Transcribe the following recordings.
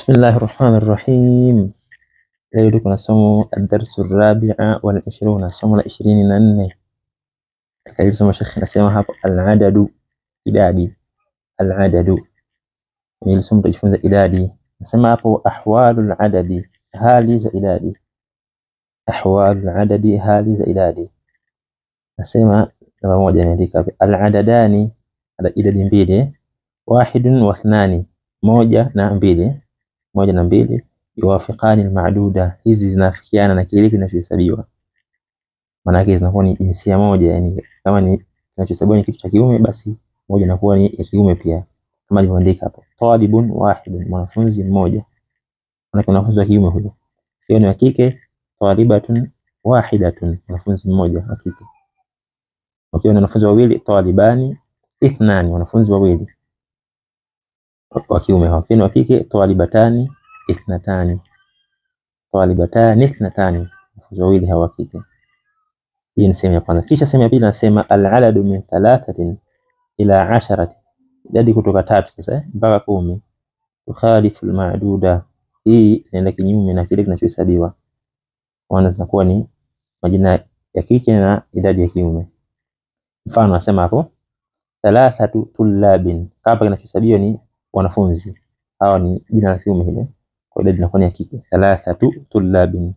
بسم الله الرحمن الرحيم. leo tuko na somo ad-darsu ar-rabi'a wal 20, somo la 24. Katika somo Sheikh anasema hapo al-adadu, idadi. Al-adadu ni somo tujifunza idadi. Anasema hapo ahwalul adadi, hali za idadi. Ahwalul adadi, hali za idadi. Anasema namba moja imeandika hapo al-adadani, idadi mbili, wahidun wa ithnani, moja na mbili, moja na mbili, yuwafiqani al-ma'duda, hizi zinafikiana na kile kinachohesabiwa. Maana yake zinakuwa ni jinsia moja, yani kama ni kinachohesabiwa ni kitu cha kiume, basi moja inakuwa ni ya kiume pia, kama alivyoandika hapo talibun wahidun, mwanafunzi mmoja. Maana mwanafunzi wa kiume huyo. Hiyo ni wa kike talibatun wahidatun, mwanafunzi mmoja wa kike. Ukiwa na wanafunzi wawili talibani ithnani, wanafunzi wawili wa kiume. Hapo wa kike talibatani ithnatani, talibatani ithnatani, wanafunzi wawili hawa kike. Hii ni sehemu ya kwanza. Kisha sehemu ya pili nasema al-adadu min 3 ila 10, idadi kutoka 3 sasa mpaka 10. Tukhalifu al-ma'duda, hii inaenda kinyume na kile kinachohesabiwa. Wana zinakuwa ni majina ya kike na idadi ya kiume. Mfano nasema hapo 3 tullabin, hapa kinachohesabiwa ni wanafunzi, hawa ni jina la kiume hile, kwa idadi inakuwa ni ya kike. 3 tullabin,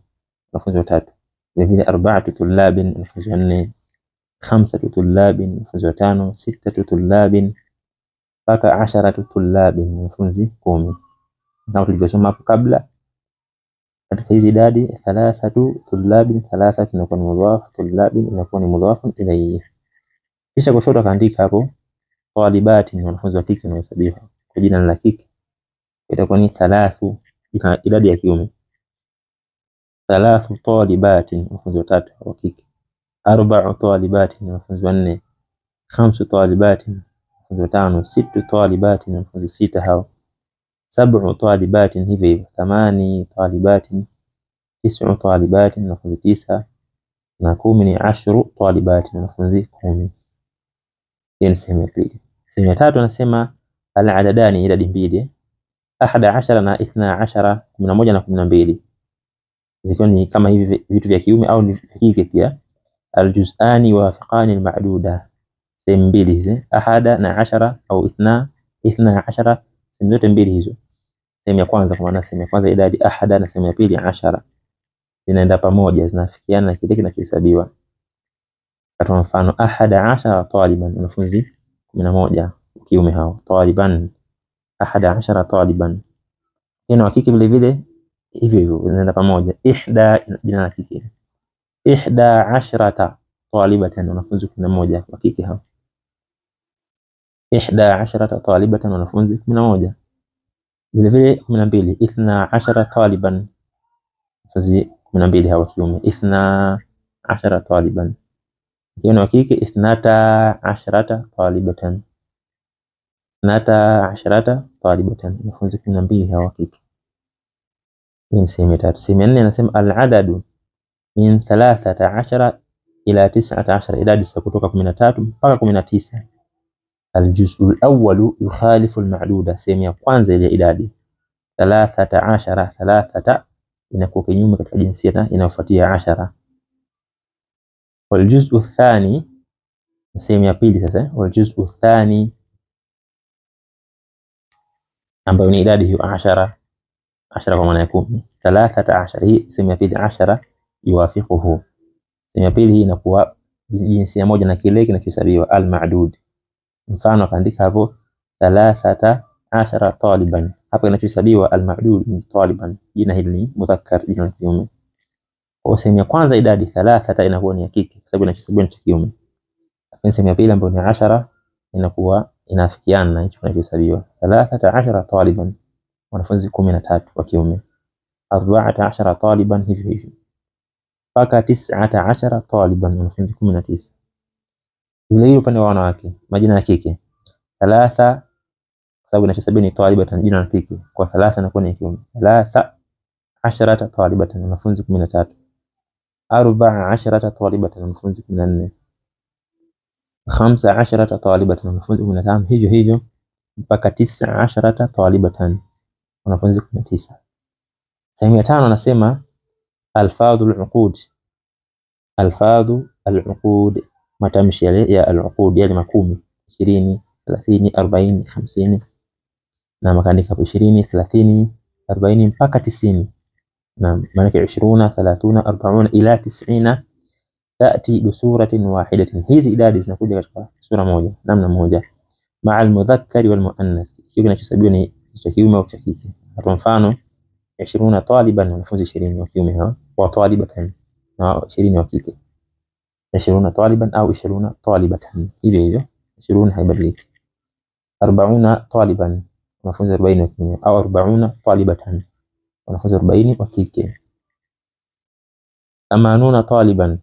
wanafunzi watatu. Vile vile 4 tullabin, wanafunzi wanne. 5 tullabin, wanafunzi watano. 6 tullabin mpaka 10 tullabin, wanafunzi 10. Kama tulivyosoma hapo kabla, katika hizi idadi 3 tullabin, 3 inakuwa ni mudhaf, tullabin inakuwa ni mudhaf ilayhi. Kisha kushoto kaandika hapo talibati, wanafunzi wa kike wanahesabiwa kwa jina la kike, itakuwa ni 3, idadi ya kiume. 3 talibati, wanafunzi watatu wa kike. 4 talibati, wanafunzi wanne. 5 talibati, wanafunzi watano. 6 talibati, wanafunzi sita hao. 7 talibati, hivyo hivyo. 8 talibati. 9 talibati, wanafunzi 9. na 10 ni 10 talibati, wanafunzi 10. Hii ni sehemu ya pili. Sehemu ya tatu anasema al-adadani, idadi mbili, 11 na 12, 11 na 12, zikiwa ni kama hivi vitu vya kiume au ni vya kike pia. Al-juz'ani wafiqani al-ma'duda, sehemu mbili hizi 11 na 10 au 12, sehemu zote mbili hizo. Sehemu ya kwanza, kwa maana sehemu ya kwanza idadi 11 na sehemu ya pili 10 zinaenda pamoja, zinafikiana na kile kinachohesabiwa. Kwa mfano 11 taliban, wanafunzi 11 kiume hao, taliban 11 taliban. Hina wa kike vile vile hivyo hivyo zinaenda pamoja. 1 jina la kike, 11 talibatan, wanafunzi 11 wa kike hao. 11 talibatan, wanafunzi 11. Vile vile 12, 12 taliban, wanafunzi 12 hao kiume. 12 taliban. Hina wa kike 12 talibatan, 12 talibatan, wanafunzi 12 hao kike. Hii ni sehemu ya tatu. Sehemu ya nne anasema al-adadu min 13 ila 19, idadi kutoka 13 mpaka 19. Al-juz'u al-awwal yukhalifu al-ma'duda, sehemu ya kwanza ile idadi 13, 3 inakuwa kinyume katika jinsia na inayofuatia 10. Wal-juz'u ath-thani, sehemu ya pili sasa, wal-juz'u ath-thani ambayo ni idadi hiyo 10 kwa maana ya 10. 13, hii sehemu ya pili 10 yuwafiquhu, sehemu ya pili hii inakuwa jinsia moja na kile kinachohesabiwa al-ma'dud. Mfano kaandika hapo 13 taliban, hapa kinachohesabiwa al-ma'dud ni taliban, jina hili ni mudhakkar, jina la kiume. Kwa sehemu ya kwanza idadi 3 inakuwa ni ya kike kwa sababu inachohesabiwa ni kiume. Lakini sehemu ya pili ambayo ni 10 inakuwa inafikiana na hicho kinachohesabiwa. 13 taliban, wanafunzi 13 wa kiume. 14 taliban, hivyo hivyo mpaka 19 taliban, wanafunzi 19. Vile hiyo upande wa wanawake, majina ya kike 3, kwa sababu inachohesabiwa ni talibatan, jina la kike, kwa 3 inakuwa ni kiume. 13 talibatan, wanafunzi 13. 14 talibatan, wanafunzi 14. 15 talibatan, wanafunzi 15, hivyo hivyo mpaka 19 talibatan, wanafunzi 19. Sehemu ya 5 anasema alfadhul uqud. Alfadhu al-uqud, matamshi ya al-uqud yale makumi 20 30 40 50 na makaandika 20 30 40 mpaka 90. na maana 20 30 40 ila 90 tati bisuratin wahidatin. Hizi idadi zinakuja katika sura moja, namna moja, ma'a al-mudhakkari wal muannath, hiyo kinachohesabiwa ni cha kiume au cha kike. Kwa mfano 20 taliban, wanafunzi 20 wa kiume hao, wa talibatan na 20 wa kike. 20 taliban au 20 talibatan, hivyo 20 haibadiliki. 40 taliban, wanafunzi 40 wa kiume, au 40 talibatan, wanafunzi 40 wa kike. 80 taliban,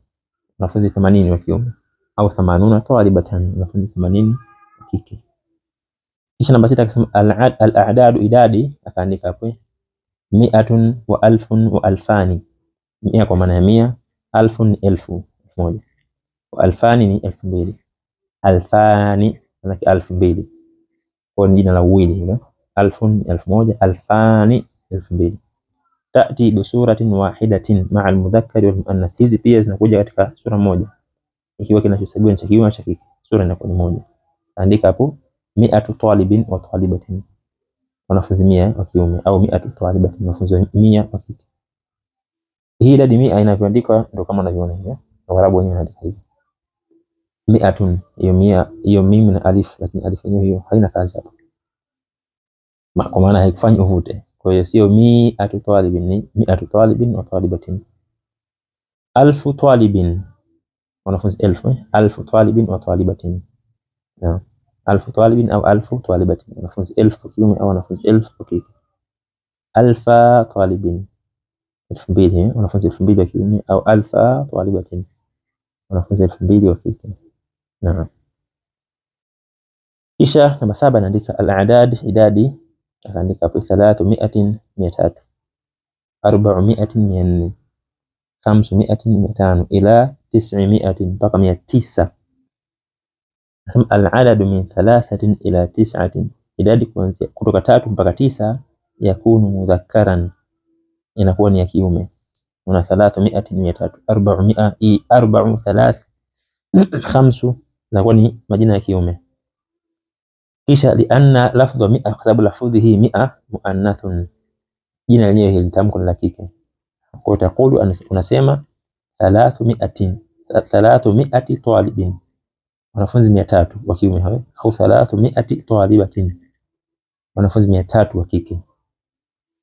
wanafunzi 80 wa kiume, au 80 talibatan, wanafunzi 80 wa kike. Kisha namba 6 akasema al-a'dad, idadi, akaandika hapo 100 wa 1000 wa 2000. 100 kwa maana ya 100, 1000 ni 1000, 1000, wa 2000 ni 2000. 2000 maana 2000 kwa jina la uwili hilo. 1000 ni 1000, 2000 ni 2000. Tati bisuratin wahidatin ma'a al-mudhakkari wal muannath, hizi pia zinakuja katika sura moja ikiwa kinachohesabiwa ni cha kiume cha kike, sura inakuwa ni moja. Andika hapo 100 talibin wa talibatin, wanafunzi 100 wa kiume, au 100 talibatin, wanafunzi 100 wa kike. Hii idadi 100 inavyoandikwa ndio kama unavyoona hivi. Waarabu wenyewe wanaandika hivi 100, hiyo 100, hiyo mim na alif, lakini alif yenyewe hiyo haina kazi hapa, kwa maana haifanyi uvute. Kwa hiyo sio 100 talibin, ni 100 talibin wa talibatin. 1000 talibin, wanafunzi 1000, 1000 talibin wa talibatin. Naam, 1000 talibin au 1000 talibatin, wanafunzi 1000 kiume au wanafunzi 1000 kike. 1000 talibin, 2000, wanafunzi 2000 wa kiume, au 1000 talibatin, wanafunzi 2000 wa kike. Naam. Kisha namba 7 anaandika al-a'dad, idadi, akaandika hapo 300 300, 400 400, 500 500 ila 900 mpaka 900. Nasema al-adadu min 3 ila 9, idadi kuanzia kutoka 3 mpaka 9 yakunu mudhakkaran, inakuwa ni ya kiume. Una 300 300, 400 4 3 5 inakuwa ni majina ya kiume. Kisha lianna lafdhu 100, kwa sababu lafdhi hii 100 muannathun, jina lenyewe hili tamko la kike. Kwa takulu unasema 300 talibin, wanafunzi 300 wa kiume hao, au 300 talibatin, wanafunzi 300 wa kike.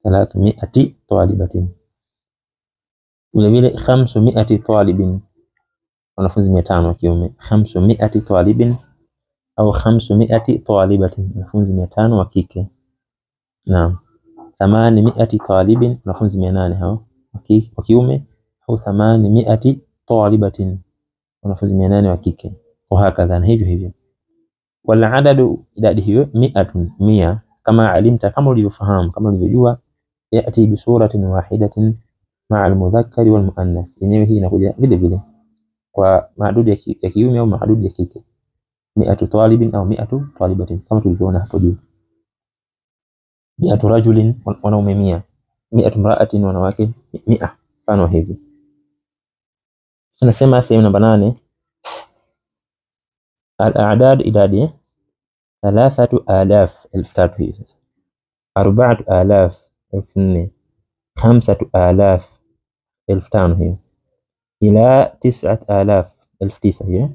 300 talibatin. Vile vile 500 talibin, wanafunzi 500 wa kiume. 500 talibin au 500 talibatin, wanafunzi 500 wa kike. Naam. 800 talibin, wanafunzi 800 hao wa kiume, au 800 talibatin, wanafunzi 800 wa kike. Kwa hakadha, hivyo hivyo. Wal adadu, idadi hiyo 100 kama alimta, kama ulivyofahamu, kama ulivyojua, yati bi suratin wahidatin ma'a al-mudhakkari wal muannath, yenyewe hii inakuja vile vile kwa maadudi ya kiume au maadudi ya kike. 100 talibin au 100 talibatin, kama tulivyoona hapo juu. 100 rajulin, wanaume 100. 100 imra'atin, wanawake 100, mfano hivi. Tunasema sehemu namba 8 al-a'dad, idadi 3000 1000 hivi, 4000 1000, 5000 1500 hiyo, ila 9000 1900 hiyo.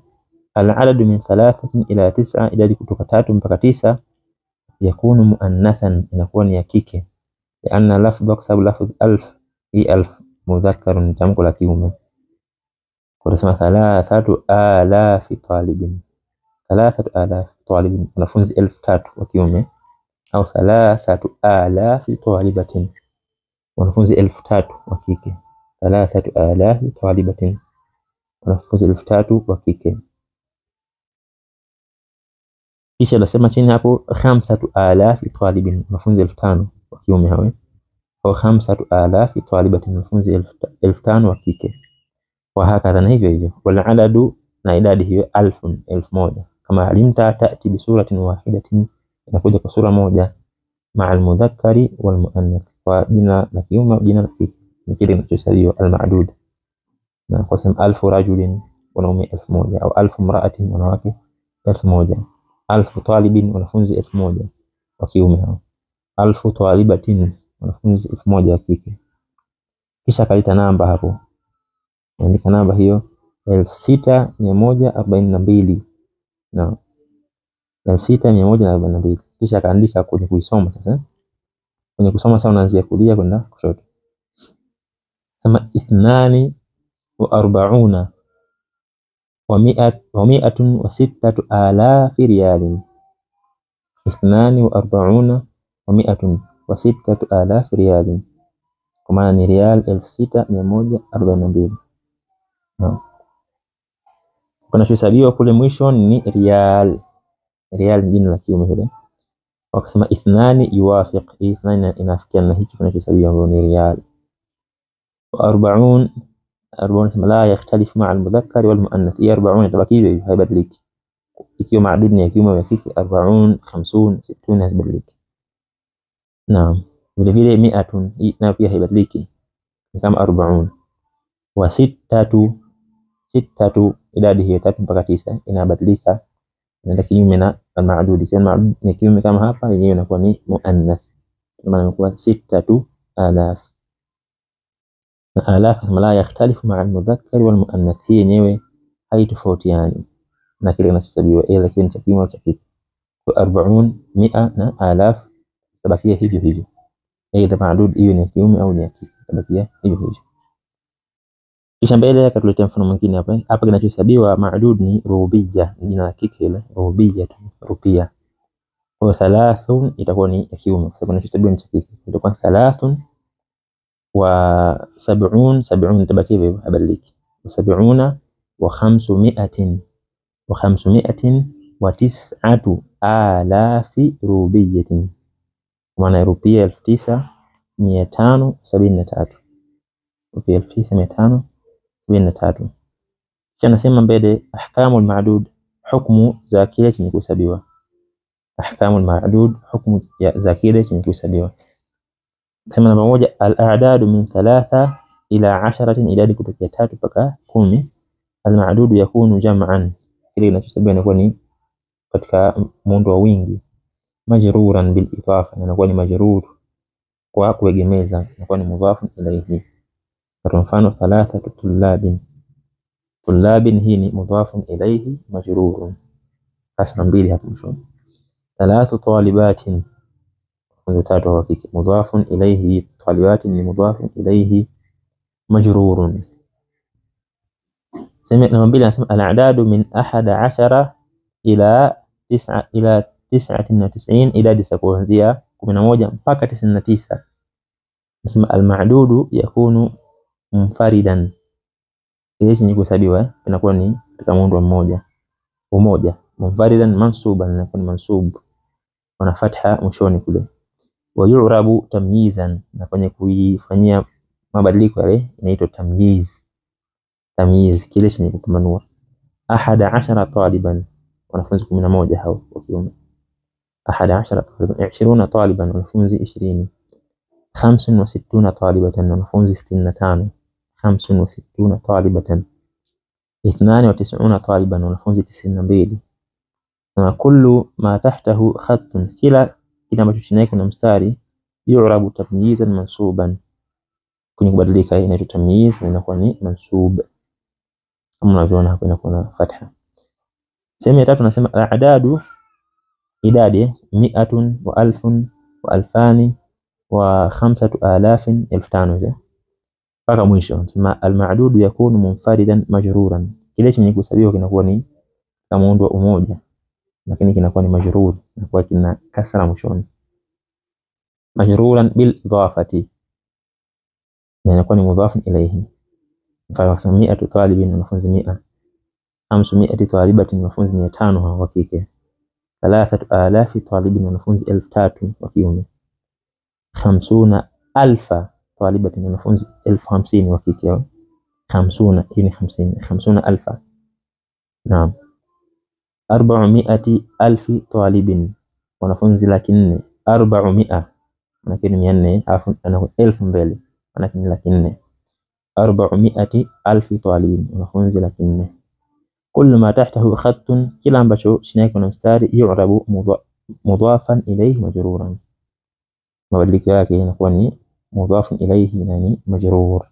Al-adadu min 3 ila 9, idadi kutoka 3 mpaka 9 yakunu muannathan, inakuwa ni ya kike. Lianna lafdhu, kwa sababu lafdh 1000 hii 1000 mudhakkarun, tamko la kiume. Kwa kusema 3000 talibin, 3000 talibin, wanafunzi 3000 wa kiume, au 3000 talibatin, wanafunzi 3000 wa kike. 3000 talibatin, wanafunzi 3000 wa kike. Kisha nasema chini hapo 5000 talibin, wanafunzi 5000 wa kiume hao, au 5000 talibatin, wanafunzi 5000 wa kike. Wa hakadha, na hivyo hivyo. Wal adadu, na idadi hiyo 1000 kama alimta, tati bi suratin wahidatin, inakuja kwa sura moja. ma'a al-mudhakkari wal muannath, kwa jina la kiume jina la kike, ni kile kinachohesabiwa al-ma'dud. Na kwa kusema 1000 rajulin, wanaume 1000, au 1000 imra'atin, wanawake 1000, 1000 talibin, wanafunzi 1000 wa kiume hao, 1000 talibatin, wanafunzi 1000 wa kike. Kisha kaleta namba hapo, andika namba hiyo 6142, na 6142. Kisha kaandika kwenye kuisoma sasa. Kwenye kusoma sasa unaanzia kulia kwenda kushoto. Sema 42 wa 106,000 riyalin. 42 wa 106,000 riyalin, kwa maana ni riyal 6142. Kinachohesabiwa kule mwisho ni riyal. Riyal ni jina la kiume hilo. Wakasema 2 yuwafiq, 2 inafikiana na hicho kinachohesabiwa ambacho ni riyal. Wa 40 sema la yakhtalif ma'a al-mudhakkar wal muannath. 40 tabaki hiyo haibadiliki, ikiwa maadud ni ya kiume au ya kike. 40 50 60 hazibadiliki. Naam, vile vile 100 nayo pia haibadiliki, ni kama 40. Wa 6 idadi hiyo 3 mpaka 9 inabadilika, inaenda kinyume na al-ma'dud. Ikiwa al-ma'dud ni kiume kama hapa, yenyewe inakuwa ni muannath, maana inakuwa 6000. Na alaf kama la yakhtalifu ma'a al-mudhakkar wal muannath, hii yenyewe haitofautiani na kile kinachohesabiwa, ila kitu cha kiume au cha kike. Kwa 40 100 na alaf tabakia hivyo hivyo, aidha ma'dud hiyo ni kiume au ni ya kike, tabakia hivyo hivyo. Kisha mbele akatuletea mfano mwingine hapa. Hapa kinachohesabiwa ma'dud ni rubiyya, jina la kike ile rubiyya, rupia. Kwa 30 itakuwa ni ya kiume, kwa sababu kinachohesabiwa ni cha kike. Itakuwa 30 wa 70, 70 tabaki hivyo habadiliki. 70 wa 500 wa 500 wa 9,000 rubiyyatin, maana rupia 9573, rupia 9573. Kisha nasema mbele ahkamul ma'dud, hukumu za kile chenye kuhesabiwa. Ahkamul ma'dud, hukumu za kile chenye kuhesabiwa. Sema namba moja, al-a'dadu min 3 ila 10, idadi kutoka 3 mpaka 10. Al-ma'dud yakunu jam'an, kile kinachohesabiwa inakuwa ni katika muundo wa wingi. Majruran bil idafa, inakuwa ni majrur kwa kuegemeza, inakuwa ni mudhaf ilayhi. Kwa mfano 3 tullabin, tullabin hii ni mudhaf ilayhi majrurun, kasra 2 hapo mwisho. 3 talibatin, ndio 3 wa kike, mudhaf ilayhi, talibatin ni mudhaf ilayhi majrurun. Sema namba 2 anasema al-a'dadu min 11 ila 99, idadi za kuanzia 11 mpaka 99. Nasema al-ma'dudu yakunu munfaridan, kile chenye kuhesabiwa inakuwa ni katika muundo mmoja. Munfaridan mansuban, inakuwa ni mansub, wana fatha mwishoni kule. Wa yu'rabu tamyizan, na kwenye kuifanyia mabadiliko yale inaitwa tamyiz. Tamyiz kile chenye kupambanua. 11 taliban, wanafunzi 11 hao wa kiume. 11 taliban. 20 taliban, wanafunzi 20. 65 talibatan, wanafunzi 65. 65 talibatan. 92 taliban, wanafunzi 92. Na kullu ma tahtahu khattun, kila ambacho chini yake kuna mstari, yu'rabu tamyizan mansuban, kwenye kubadilika inaitwa tamyiz na inakuwa ni mansub, kama unavyoona hapo inakuwa na fatha. Sehemu ya 3 nasema al-a'dadu, idadi 100 wa 1000 wa 2000 wa 5000, 5000 mpaka mwisho. Nasema al-ma'dudu yakunu munfaridan majruran, kile chenye kuhesabiwa kinakuwa ni kama muundo umoja, lakini kinakuwa ni majrur, inakuwa kina kasra mwishoni. Majruran bil idafati, na inakuwa ni mudhaf ilayhi. Mfano 100 talibin, wanafunzi 100. 500 talibatin, wanafunzi 500 wa kike. 3000 talibin, wanafunzi 3000 wa kiume. 50,000 talibatin, wanafunzi 50,000 wa kike. 50 hii ni 50, 50,000. Naam. 400,000 talibin, wanafunzi 400,000 400 manake ni 400 alafu ana 1000 mbele manake ni 400,000 400,000 talibin wanafunzi 400,000 kullu ma tahtahu khattun kila ambacho chini yake kuna mstari yu'rabu mudafan ilayhi majruran mabadiliko yake inakuwa ni mudafun ilayhi yani majrur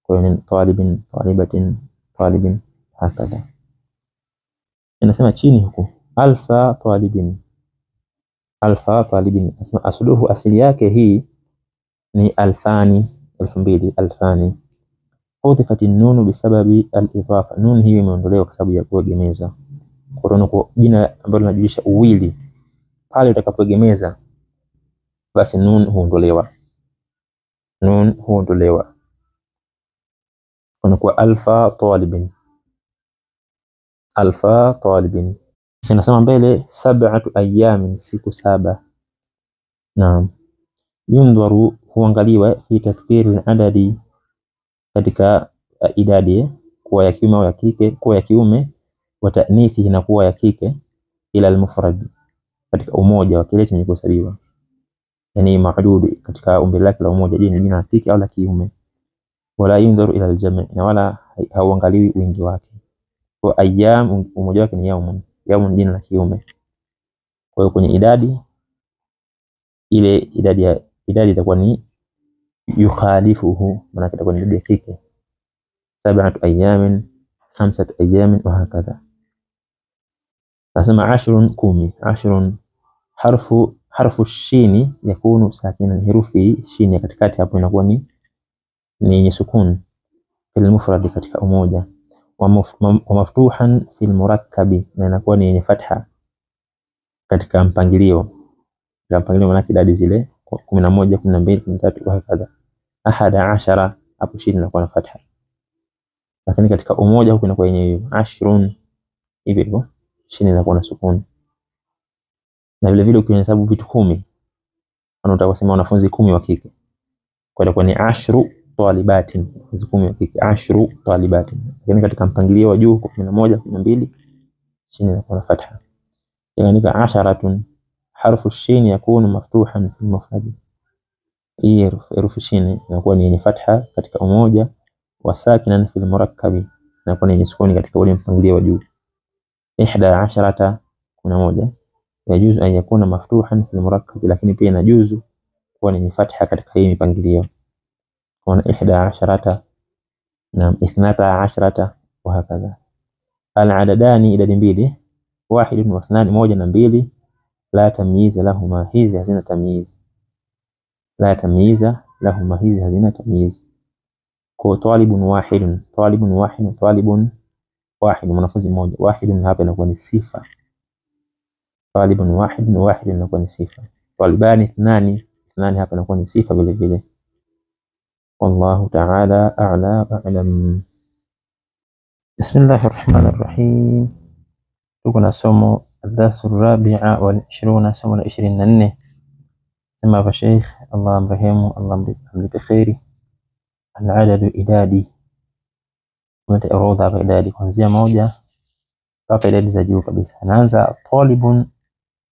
kwa hiyo talibin talibatin talibin hakadha inasema chini huko alfa talibin asma asluhu asili yake hii ni alfani 2000 alfani hudifat an-nun bisababi al-idafa nun hii imeondolewa kwa sababu ya kuegemeza kwa jina ambalo linajulisha uwili pale utakapoegemeza basi nun huondolewa kwa alfa talibin tunasema mbele 7 ayyam siku 7 naam yundharu huangaliwa fi tafkiri al-adadi katika idadi kuwa ya kiume au ya kike kuwa ya kiume wa ta'nithi inakuwa ya kike ila al-mufrad katika umoja wa kile chenye kuhesabiwa yani mahdud katika umbi lake la umoja je ni jina la kike au la kiume wala yundharu ila al-jam' na wala hauangaliwi wingi wake kwa ayyam umoja wake ni yaumun jina la kiume kwa hiyo kwenye idadi ile idadi itakuwa ni yukhalifuhu maana itakuwa ni idadi ya kike 7 ayyam 5 ayyam wa hakadha nasema 10 harfu shini yakunu sakina herufi shini katikati hapo inakuwa ni yenye sukun fil mufrad katika umoja wa maftuhan fil murakkabi na inakuwa ni yenye fatha katika mpangilio maana idadi zile 11 12 13 wa hakadha 11 hapo shini inakuwa na fatha lakini katika umoja huko inakuwa yenye 10 hivyo shini inakuwa na sukun na vile vile ukihesabu vitu 10 unatasema wanafunzi 10 wa kike kwa hiyo ni 10 talibatin wanafunzi 10 wa kike 10 talibatin lakini katika mpangilio wa juu 11 12 shini inakuwa na fatha yani 10 harfu shini yakunu maftuhan fil mufrad hii herufi shini inakuwa ni yenye fatha katika umoja wa sakinan fil murakkabi inakuwa ni yenye sukuni katika ule mpangilio wa juu 11 11 yajuzu an yakuna maftuhan fil murakkab lakini pia inajuzu kuwa ni fatha katika hii mipangilio kwa 11 na 12 wa hakadha al-adadani idadi mbili 1 wa 2 moja na 2 la tamyiz lahuma hizi hazina tamyiz la tamyiza lahuma hizi hazina tamyiz kwa talibun wahidun mwanafunzi mmoja wahidun hapa inakuwa ni sifa talibun wahidun inakuwa ni sifa talibani ithnani hapa inakuwa ni sifa vile vile wallahu ta'ala a'la wa a'lam bismillahir rahmanir rahim tuko na somo الدرس الرابع والعشرون somo la 24 sema fa Sheikh Allah amrehemu Allah amlipe khairi al-adadu idadi mata orodha ya idadi kuanzia moja mpaka idadi za juu kabisa anaanza talibun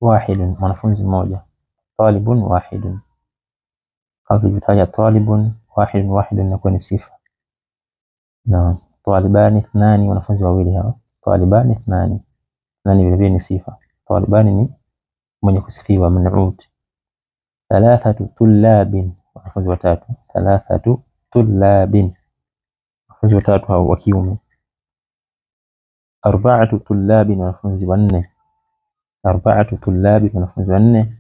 wahidun mwanafunzi mmoja talibun wahidun akitaja talibun wahidun inakuwa ni sifa na talibani ithnani wanafunzi wawili hao talibani ithnani vile vile ni sifa talibani ni mwenye kusifiwa man'ut 3 tullabin wanafunzi watatu 3 tullabin wanafunzi watatu hao wa kiume 4 tullabin wanafunzi wanne 4 tullabin wanafunzi wanne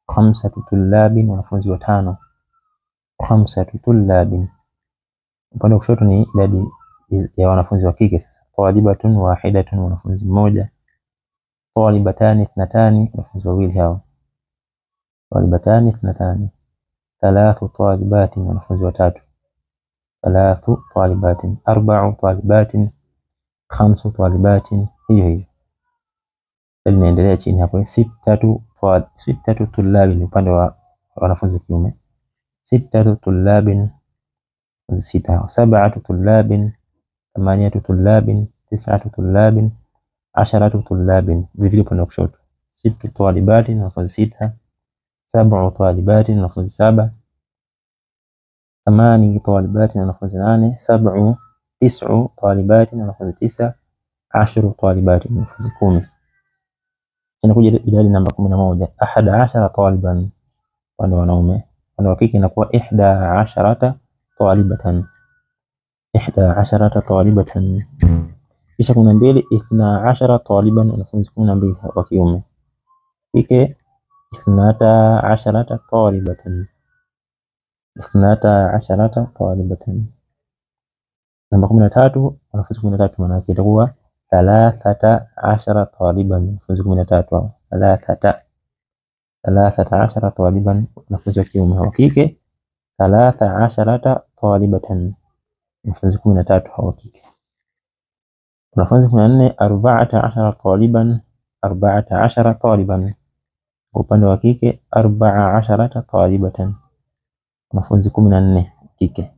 5 tullabin wanafunzi watano 5 tullabin upande wa kushoto ni idadi ya wanafunzi wa kike sasa talibatun wahidatun wanafunzi mmoja talibatani ithnatani wanafunzi wawili hao talibatani ithnatani 3 talibatin wanafunzi watatu 3 talibatin 4 talibatin 5 talibatin hiyo inaendelea chini hapo 6 tullabin upande wa wanafunzi kiume 6 tullabin 6 7 tullabin 8 tullabin 9 tullabin 10 tullabin vile upande wa kushoto 6 talibatin wanafunzi 6 7 طالبات wanafunzi 7. 8 طالبات wanafunzi 8. 9 طالبات wanafunzi 9. 10 طالبات wanafunzi 10. Inakuja idadi namba 11 11 taliban wale wanaume, wale wa kike inakuwa 11 talibatan 11 talibatan. Kisha 12 12 taliban wanafunzi 12 wa kiume, kike 12 talibatan 12 talibatan. Namba 13 wanafunzi 13 maana yake itakuwa 13 taliban wanafunzi 13. 13 taliban wanafunzi wa kiume, wa kike 13 talibatan wanafunzi 13 wa kike. Wanafunzi 14 14 taliban 14 taliban, upande wa kike 14 talibatan wanafunzi 14 kike.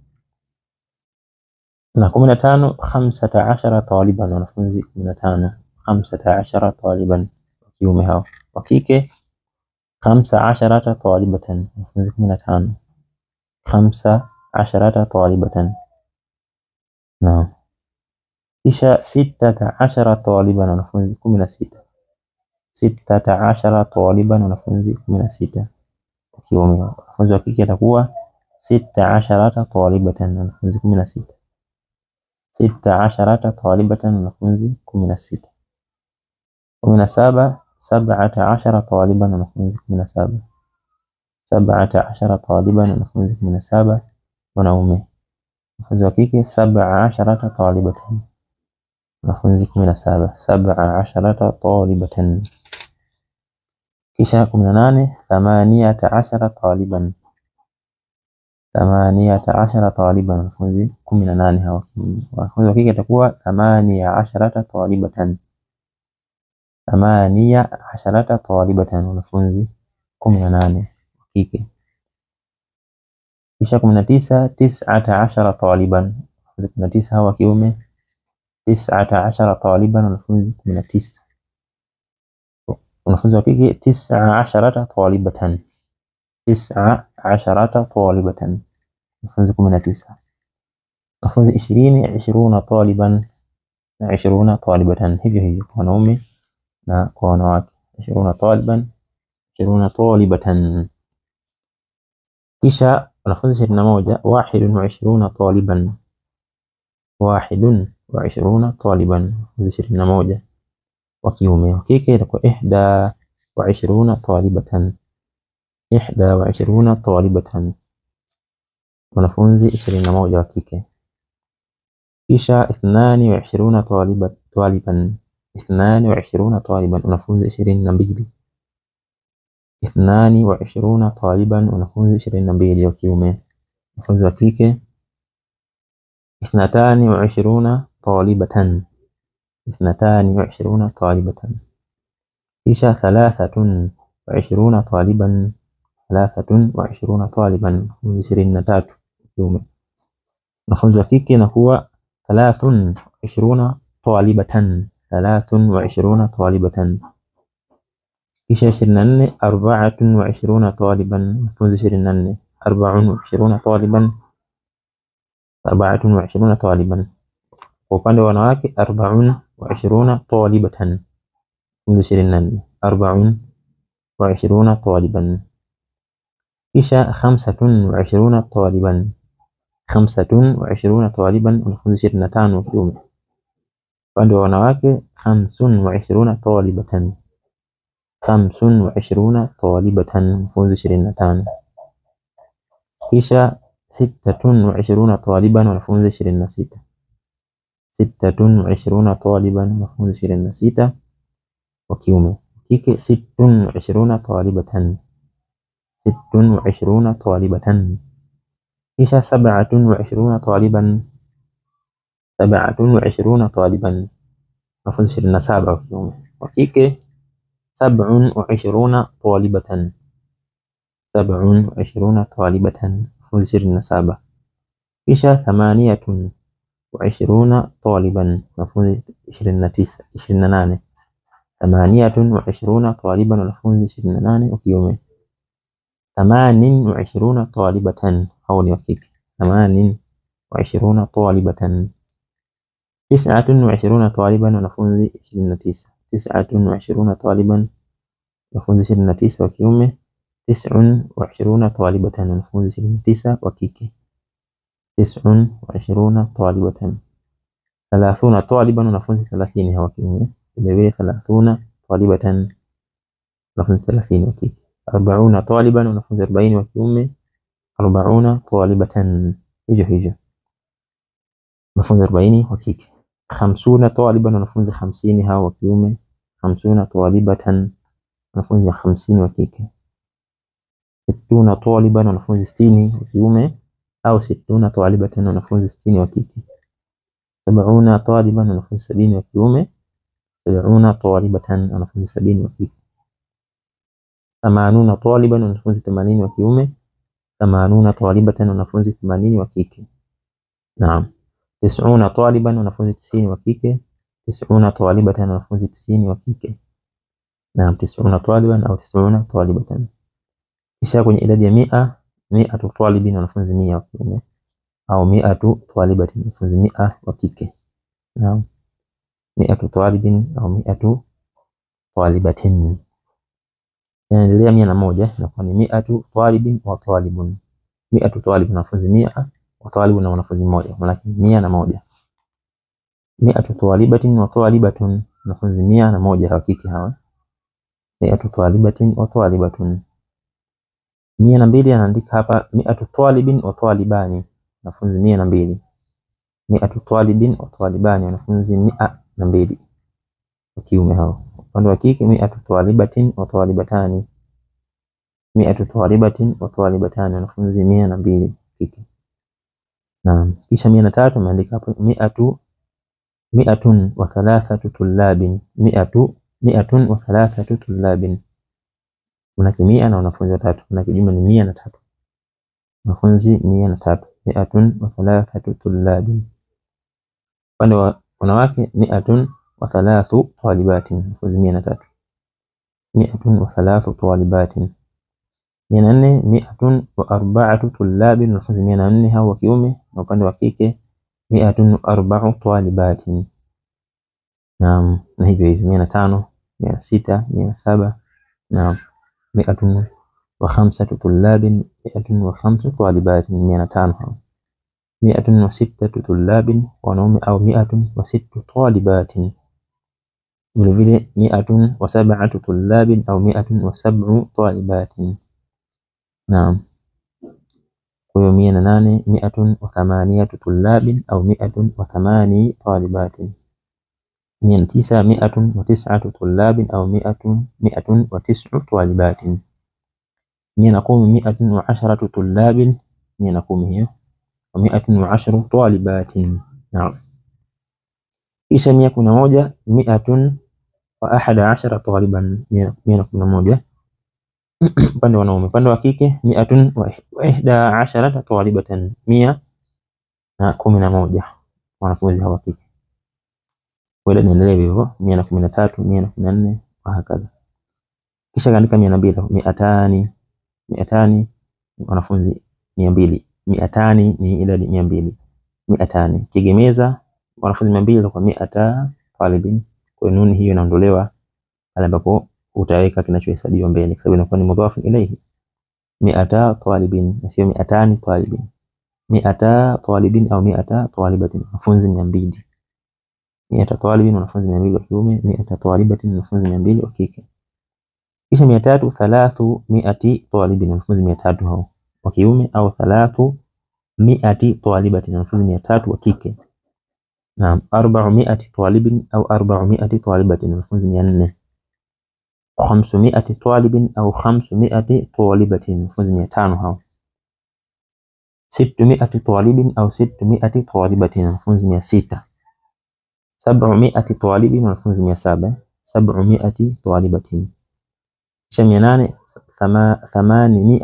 Na 15 15 taliban wanafunzi 15 15 taliban kiume hao, wa kike 15 talibatan wanafunzi 15 15 talibatan. Naam. Kisha 16 taliban wanafunzi 16 16 taliban wanafunzi 16 kiume. Wanafunzi wa kike atakuwa 16 talibatan wanafunzi 16 16 talibatan wanafunzi 16. 17 17 taliban wanafunzi 17 17 taliban wanafunzi 17 wanaume. Wanafunzi wa kike 17 talibatan wanafunzi 17 17 talibatan. Kisha 18 18 taliban 18 taliban wanafunzi 18 hawa. Wanafunzi wa kike atakuwa 18 talibatan 18 talibatan wanafunzi 18 kike. Kisha 19 19 taliban 19 hawa kiume 19 taliban wanafunzi 19. Wanafunzi wa kike 19 talibatan 19 talibatan wanafunzi 19. Wanafunzi 20 20 taliban na 20 talibatan, hivyo hivyo kwa wanaume na kwa wanawake 20 taliban 20 talibatan. Kisha wanafunzi 21 21 taliban 21 taliban wanafunzi 21 wa kiume, wa kike itakuwa 21 talibatan 21 talibatan wanafunzi 21 wa kike. Kisha 22 taliban 22 taliban wanafunzi 22 22 taliban wanafunzi 22 wa kiume. Wanafunzi wa kike 22 talibatan 22 talibatan. Kisha 23 taliban 23 taliban wanafunzi 23 wa kiume. Wanafunzi wa kike inakuwa 23 talibatan 23 talibatan. Kisha 24 24 taliban wanafunzi 24 24 taliban 24 taliban. Kwa upande wa wanawake 24 talibatan wanafunzi 24 24 taliban. Kisha 25 taliban 25 taliban wanafunzi 25 wa kiume. Upande wa wanawake 25 talibatan 25 talibatan wanafunzi 25. Kisha 26 taliban wanafunzi 26 26 taliban wanafunzi 26 wa kiume. Kike 26 talibatan 26 talibatan. Kisha 27 taliban 27 taliban wanafunzi 27 wa kiume. Wa kike 27 talibatan 27 talibatan wanafunzi 27. Kisha 28 taliban wanafunzi 28 28 taliban wanafunzi 28 wa kiume. 28 talibatan, hao ni wa kike. 28 talibatan. 29 taliban, wanafunzi 29. 29 taliban, wanafunzi 29 wa kiume. 29 talibatan, wanafunzi 29 wa kike. 29 talibatan. 30 taliban, wanafunzi 30 hawa kiume. Vile 30 talibatan, wanafunzi 30 wa kike. 40 taliban, wanafunzi 40 wa kiume. 40 talibatan, hijo wanafunzi 40 wa kike. 50 taliban, wanafunzi 50 hawa wa kiume. 50 talibatan, wanafunzi 50 wa kike. 60 taliban, wanafunzi 60 wa kiume au 60 talibatan, wanafunzi 60 wa kike. 70 taliban, wanafunzi 70 wa kiume. 70 talibatan, wanafunzi 70 wa kike. 80 taliban, wanafunzi 80 wa kiume. 80 talibatan, wanafunzi 80 wa kike. Naam. 90 taliban, wanafunzi 90 wa kike. 90 talibatan, wanafunzi 90 wa kike. Naam, 90 taliban au 90 talibatan. Kisha kwenye idadi ya 100 talibin, wanafunzi 100 wa kiume au 100 talibatin, wanafunzi 100 wa kike. Naam, 100 talibin au 100 talibatin. Inaendelea 101 na kwa ni 100 talibin wa talibun. 100 talib, wanafunzi 100 wa talibun na wanafunzi 1, maana 101. 100 talibatin wa talibatun, wanafunzi 101 wa kike hawa. 100 talibatin wa talibatun. 102 anaandika hapa 100 talibin wa talibani, wanafunzi 102. 100 talibin wa talibani, wanafunzi 102 wa kiume hao. Upande wa kike 100 talibatin wa talibatani. 100 talibatin wa talibatani, wanafunzi 102 kike. Naam, kisha 103 ameandika hapo 100 wa 3 tulabin. 100 wa 3 tulabin, manake 100 na wanafunzi watatu, manake jumla ni 103. Wanafunzi 103. 100 wa 3 tulabin. Upande wa wanawake 100 wa 3 talibatin, wanafunzi 103. 100 wa 3 talibatin. 400 100 wa 4 tulabin, wanafunzi 404 hao wa kiume, na upande wa kike 104 talibatin. Naam, na hivyo 105, 106, 107. Naam, 105 tulabin, 105 talibatin, 105. 106 tulabin, wanaume au 106 talibatin. Vile vile 107 tulabin au 107 talibatin. Naam, kwa hiyo 108 108 tulabin au 108 talibatin. 109 109 tulabin au 109 talibatin. 110 110 tulabin, 110 hiyo, wa 110 talibatin. Naam. Kisha 111 111 taliban, 111 upande wa wanaume. Upande wa kike 111 talibatan, 111 wanafunzi hawa kike. Kwa niendelee hivyo 113 114 hakika. Kisha kaandika 200 200 wanafunzi 200. 200 ni idadi 200. 200 kigemeza wanafunzi 200 kwa 100 talibin. Kwa nuni hiyo inaondolewa pale ambapo utaweka kinachohesabiwa mbele, kwa sababu inakuwa ni mudhafu ilayhi. 100 talibin na sio 200 talibin. 100 talibin au 100 talibatin, wanafunzi 200. 100 talibin, wanafunzi 200 wa kiume. 100 talibatin, wanafunzi 200 wa kike. Kisha 300 talibin, wanafunzi 300 hao wa kiume au 300 talibatin, wanafunzi 300 wa kike. Naam, 400 talibin au 400 talibatin, wanafunzi 400. 500 talibin au 500 talibatin, wanafunzi 500 hao. 600 talibin au 600 talibatin, wanafunzi 600. 700 talibin, wanafunzi 700. 700 talibatin. Kisha 800 talibin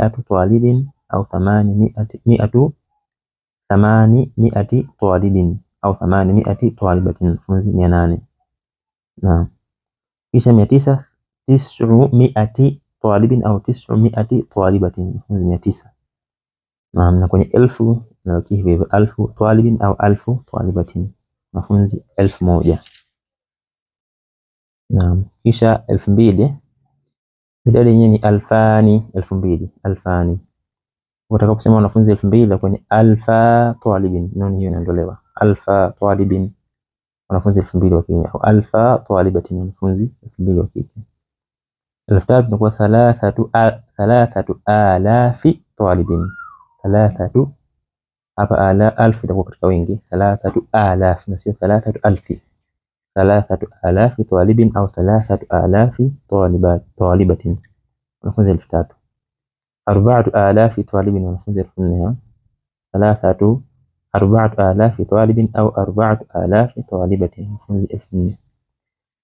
au 800 talibin au 800 talibatin, wanafunzi 800. Naam. Kisha 900 talibin au 900 talibatin, wanafunzi 900. Na kwenye 1000 na hivyo 1000 talibin au 1000 talibatin, wanafunzi 1000. Naam, kisha 2000 idadi yenyewe ni alfani, 2000 alfani. Utakaposema wanafunzi 2000 kwenye alfa talibin, nani hiyo inaondolewa, alfa talibin, wanafunzi 2000 wa kiume, au alfa talibatin, wanafunzi 2000 wa kike. 3000 tunakuwa 3000 talibin, 3000 hapa alf itakuwa katika wingi, 3000 na sio 3000. 3000 talibin au 3000 talibatin, wanafunzi 3000. 4000 talibin, wanafunzi 4000. 4000 talibin au 4000 talibatin, wanafunzi 4000.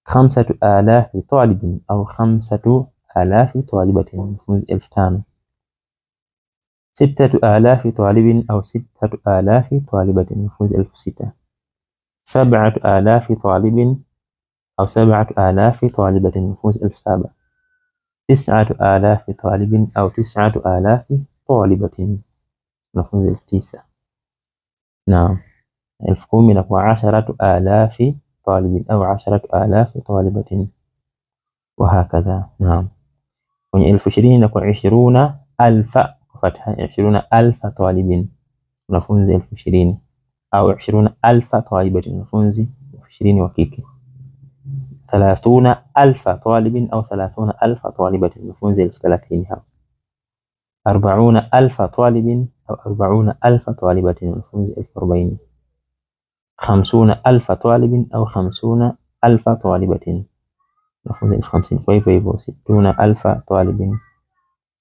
5000 talibin au 5000 talibatin, wanafunzi 5000. 6000 talibin au 6000 talibatin, wanafunzi 6000. 7000 talibin au 7000 talibatin, wanafunzi 7000. 9000 talibin au 9000 talibatin, wanafunzi 9000. Naam, 10,000 inakuwa 10,000 talibin au 10,000 talibatin, wahakadha. Naam, kwenye 20,000 inakuwa 20,000 fatha, 20,000 talibin, wanafunzi 20,000 au 20,000 talibatin, wanafunzi 20 wa kike. 30,000 talibin au 30,000 talibatin, wanafunzi 30 hao. 40,000 talibin au 40,000 talibatin, wanafunzi 40. 50,000 talibin au 50,000 talibatin, wanafunzi 50. Kwa hivyo 60,000 talibin,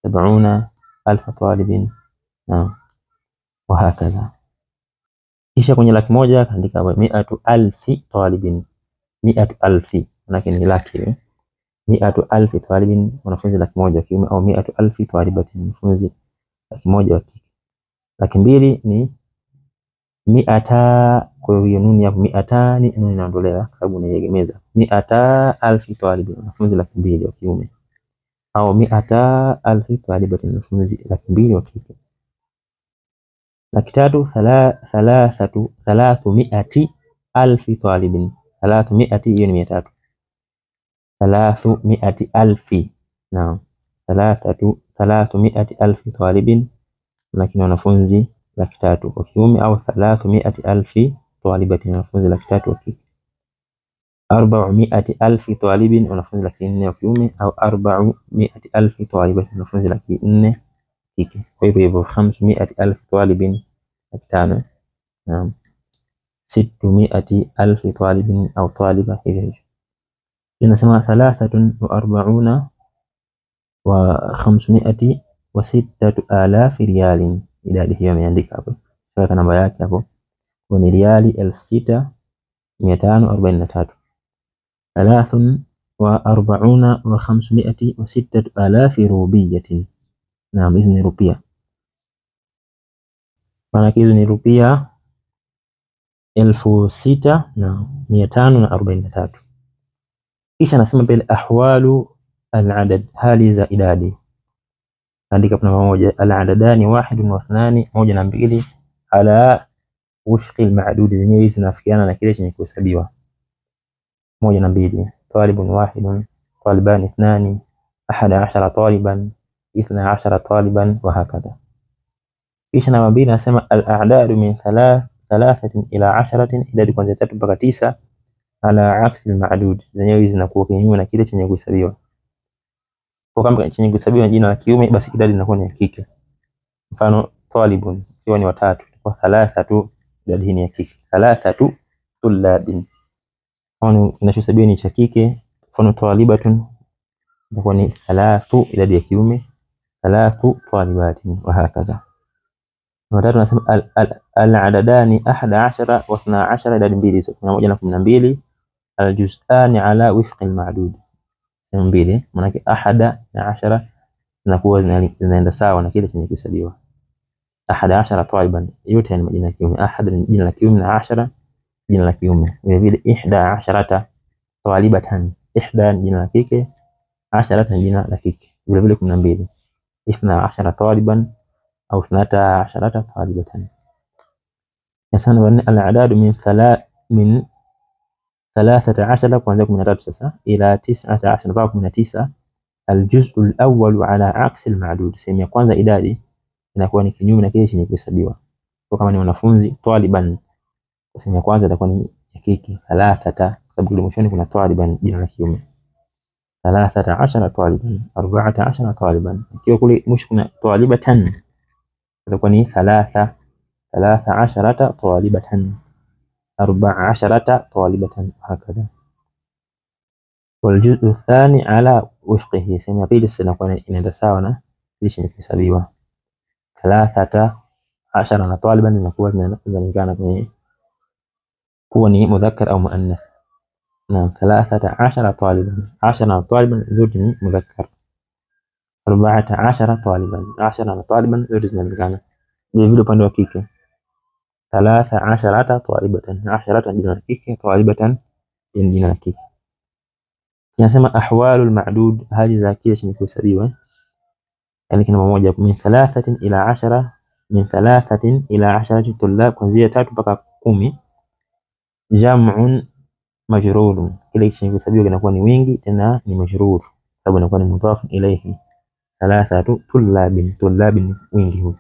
70,000 talibin, na wahakadha. Kisha kwenye 100,000 kaandika 100,000 talibin, 100,000 manake ni laki. 100,000 talibin, wanafunzi 100,000 wa kiume, au 100,000 talibatin, wanafunzi 100,000 wa kike. 200,000 ni 100, kwa hiyo nuni hapo 100 ni nuni inaondolewa kwa sababu unaiegemeza. 100,000 talibin, wanafunzi 200,000 wa kiume, au 100,000 talibatin, wanafunzi 200,000 wa kike. 300,000 300,000 talibin, 300 hiyo ni 300. 300,000, naam, 300,000 talibin, lakini wanafunzi 300,000 wa kiume, au 300,000 talibatin, wanafunzi 300,000 wa kike. 400,000 talibin, wanafunzi 400,000 wa kiume, au 400,000 talibatin, wanafunzi 400,000 kike. Kwa hivyo 500,000 talibin 500. Naam, 600,000 talibin au taliba hivyo. Inasema 43 wa 506,000 riyalin, idadi hiyo ameandika hapo, kwa namba yake hapo ni riyali 6,543. 43 wa 506,000 rubiyatin. Naam, hizo ni rupia, maana hizo ni rupia 6,543. Kisha nasema mbele ahwalu al-adad, hali za idadi. Andika namba moja, al-adadani 1 wa 2, 1 na 2, ala wifqi al-ma'dud, zenyewe zinafikiana na kile chenye kuhesabiwa. 1 na 2, talibun 1, taliban 2, 11 taliban, 12 taliban, wa hakadha. Kisha namba 2 nasema al-a'dadu min 3 ila 10, idadi kuanzia 3 mpaka 9, ala aksi al-ma'dud, zenyewe zinakuwa kinyume na kile chenye kuhesabiwa. Kwa kama chenye kuhesabiwa jina la kiume, basi idadi inakuwa ni ya kike. Mfano talibun ikiwa ni watatu, kwa 3, idadi hii ni ya kike. 3 tullabin, mfano kinachohesabiwa ni cha kike. Mfano talibatun inakuwa ni 3, idadi ya kiume. 3 talibatin, wa hakadha. Namba 3 nasema al-adadani 11 wa 12, idadi mbili hizo, 11 na 12. Al-juz'ani ala wifqi al-ma'dud, mbili, maana yake 11 na 10 zinakuwa zinaenda sawa na kile chenye kuhesabiwa. 11 taliban, yote ni majina ya kiume. 1 ni jina la kiume na 10 jina la kiume. Vile vile 11 talibatan, 1 ni jina la kike, 10 ni jina la kike. vile vile 12 12 taliban au 12 talibatan. Ya sana al-a'dad min 13 kuanzia 13 sasa ila 19 mpaka 19. Al-juz'u al-awwal ala aqsi al-ma'dud, sehemu ya kwanza idadi inakuwa ni kinyume na kile chenye kuhesabiwa. Kwa kama ni wanafunzi taliban, sehemu ya kwanza itakuwa ni ya kike 3, sababu kule mwishoni kuna taliban jina la kiume. 13 taliban 14 taliban, ikiwa kule mwisho kuna talibatan itakuwa ni 13 talibatan 14 talibatan hakadha. Waljuz'u athani ala wifqihi, sehemu ya pili inakuwa inaenda sawa na kile chenye kuhesabiwa. 13 na taliban inakuwa zinalingana kwenye kuwa ni mudhakkar au muannath. Naam, 13 taliban, 10 taliban zote ni mudhakkar. 14 taliban, 10 na taliban zote zinalingana. Vile vile upande wa kike 13 talibatan, 10 jina la kike, talibatan jina la kike. Tunasema ahwalul ma'dud, hali za kile chenye kuhesabiwa, yani kina moja min 3 ila 10, min 3 ila 10 tulab, kuanzia 3 mpaka 10. Jam'un majrurun, kile chenye kuhesabiwa kinakuwa ni wingi tena ni majrur, sababu inakuwa ni mudhaf ilayhi. 3 tulabin, tulabin wingi huu.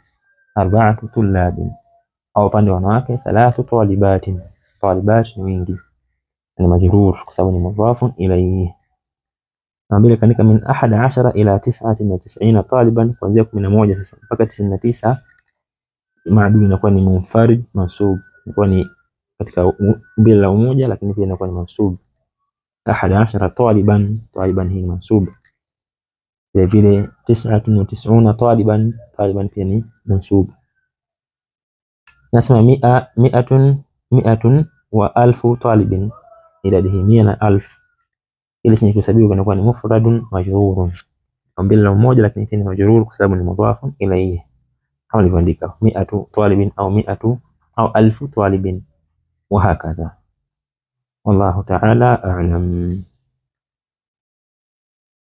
4 tulabin, au upande wa wanawake 3 talibatin, talibat ni wingi ni majrur kwa sababu ni mudhaf ilayhi. Na vile kanika min 11 ila 99 taliban, kuanzia 11 sasa mpaka 99 maadui inakuwa ni munfarid mansub, inakuwa ni katika bila umoja, lakini pia inakuwa ni mansub. 11 taliban, taliban hii mansub. Vile vile 99 taliban, taliban pia ni mansub. Nasema 100 wa 1000 talibin, idadi hii 100 na 1000 ile chenye kuhesabiwa kinakuwa ni mufradun majrurun, bila umoja, lakini pia ni majrur kwa sababu ni mudhaf ilayhi, kama nilivyoandika 100 talibin au 100 au 1000 talibin wa hakadha. Wallahu ta'ala a'lam.